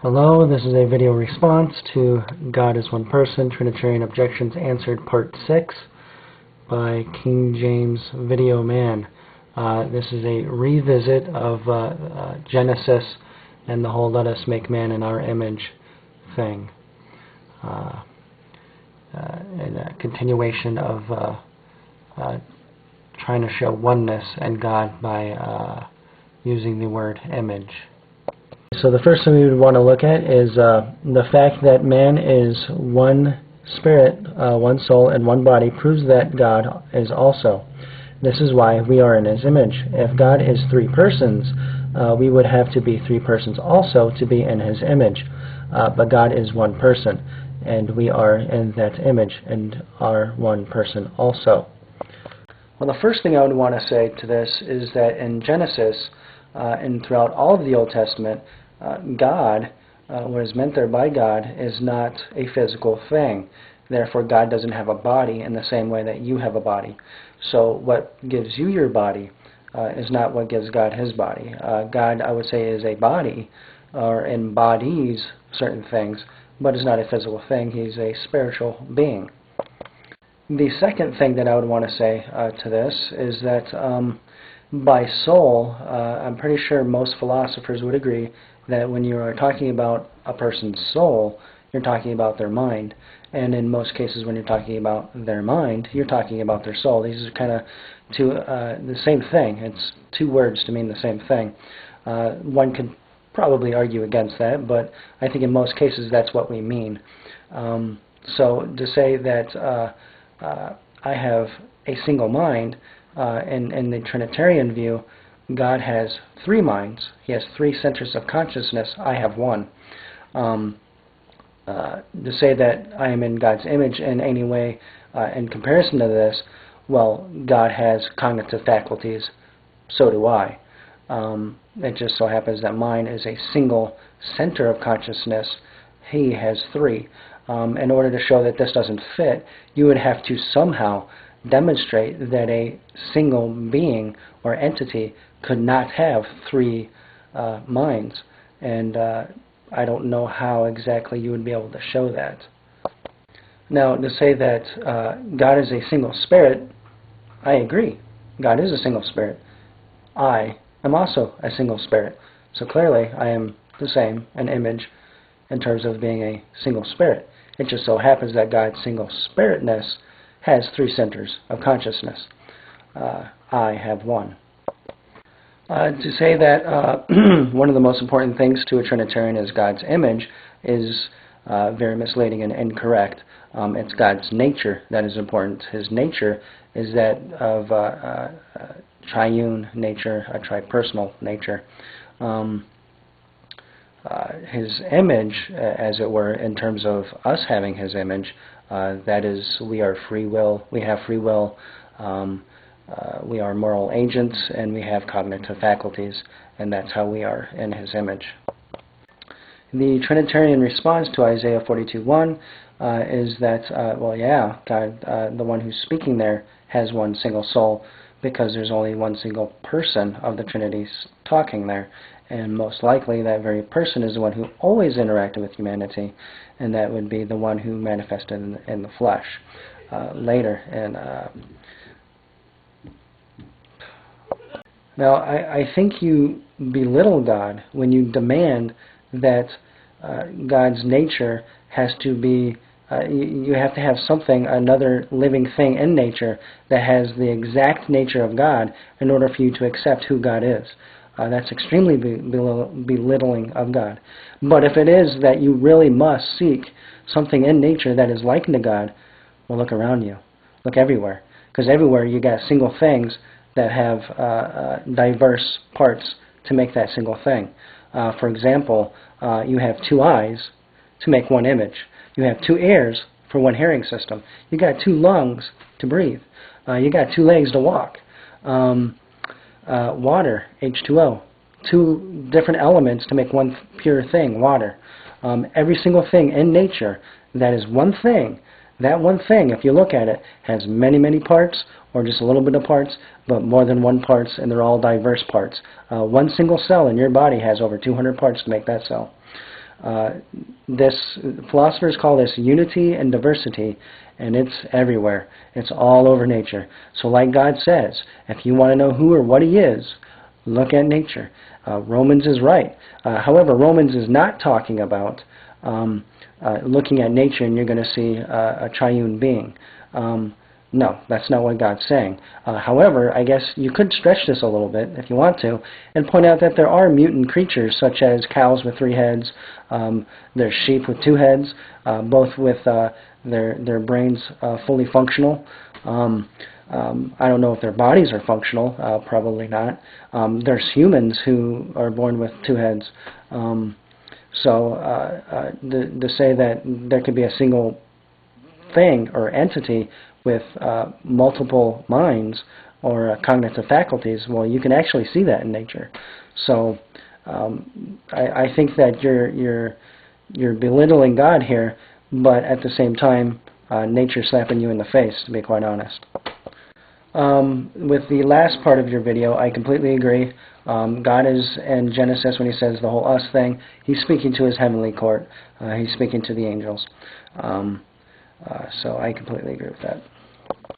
Hello, this is a video response to God is One Person, Trinitarian Objections Answered Part 6 by KingJamesVideoMan. This is a revisit of Genesis and the whole let us make man in our image thing. And a continuation of trying to show oneness and God by using the word image. So the first thing we would want to look at is the fact that man is one spirit, one soul, and one body proves that God is also. This is why we are in His image. If God is three persons, we would have to be three persons also to be in His image. But God is one person, and we are in that image and are one person also. Well, the first thing I would want to say to this is that in Genesis and throughout all of the Old Testament, God, what is meant there by God, is not a physical thing. Therefore, God doesn't have a body in the same way that you have a body. So what gives you your body is not what gives God His body. God, I would say, is a body, or embodies certain things, but is not a physical thing. He's a spiritual being. The second thing that I would want to say to this is that by soul, I'm pretty sure most philosophers would agree that when you are talking about a person's soul, you're talking about their mind. And in most cases, when you're talking about their mind, you're talking about their soul. These are kind of the same thing. It's two words to mean the same thing. One could probably argue against that, but I think in most cases that's what we mean. So to say that I have a single mind, in the Trinitarian view, God has three minds. He has three centers of consciousness. I have one. To say that I am in God's image in any way in comparison to this, well, God has cognitive faculties. So do I. It just so happens that mine is a single center of consciousness. He has three. In order to show that this doesn't fit, you would have to somehow demonstrate that a single being or entity could not have three minds. And I don't know how exactly you would be able to show that. Now, to say that God is a single spirit, I agree. God is a single spirit. I am also a single spirit. So clearly, I am the same, an image, in terms of being a single spirit. It just so happens that God's single spiritness has three centers of consciousness. I have one. To say that one of the most important things to a Trinitarian is God's image is very misleading and incorrect. It's God's nature that is important. His nature is that of triune nature, a tripersonal nature. His image, as it were, in terms of us having His image, that is, we are free will. We have free will. We are moral agents, and we have cognitive faculties, and that's how we are in His image. The Trinitarian response to Isaiah 42:1 is that, well, yeah, God, the one who's speaking there, has one single soul, because there's only one single person of the Trinity talking there. And most likely that very person is the one who always interacted with humanity, and that would be the one who manifested in the flesh later. And now I think you belittle God when you demand that God's nature has to be, you have to have something, another living thing in nature that has the exact nature of God in order for you to accept who God is. That's extremely belittling of God. But if it is that you really must seek something in nature that is likened to God, well, look around you. Look everywhere. Because everywhere you got single things that have diverse parts to make that single thing. For example, you have two eyes to make one image. You have two ears for one hearing system. You got two lungs to breathe. You got two legs to walk. Water, H2O, two different elements to make one pure thing, water. Every single thing in nature that is one thing, that one thing, if you look at it, has many, many parts, or just a little bit of parts, but more than one parts, and they're all diverse parts. One single cell in your body has over 200 parts to make that cell. Philosophers call this unity and diversity, and it's everywhere. It's all over nature. So like God says, if you want to know who or what He is, look at nature. Romans is right. However, Romans is not talking about looking at nature and you're going to see a triune being. No, that's not what God's saying. However, I guess you could stretch this a little bit if you want to and point out that there are mutant creatures such as cows with 3 heads, there's sheep with 2 heads, both with their brains fully functional. I don't know if their bodies are functional, probably not. There's humans who are born with 2 heads. So to say that there could be a single thing or entity with multiple minds or cognitive faculties, well, you can actually see that in nature. So I think that you're belittling God here, but at the same time, nature slapping you in the face, to be quite honest. With the last part of your video, I completely agree. God is in Genesis, when He says the whole us thing, He's speaking to His heavenly court. He's speaking to the angels. So I completely agree with that.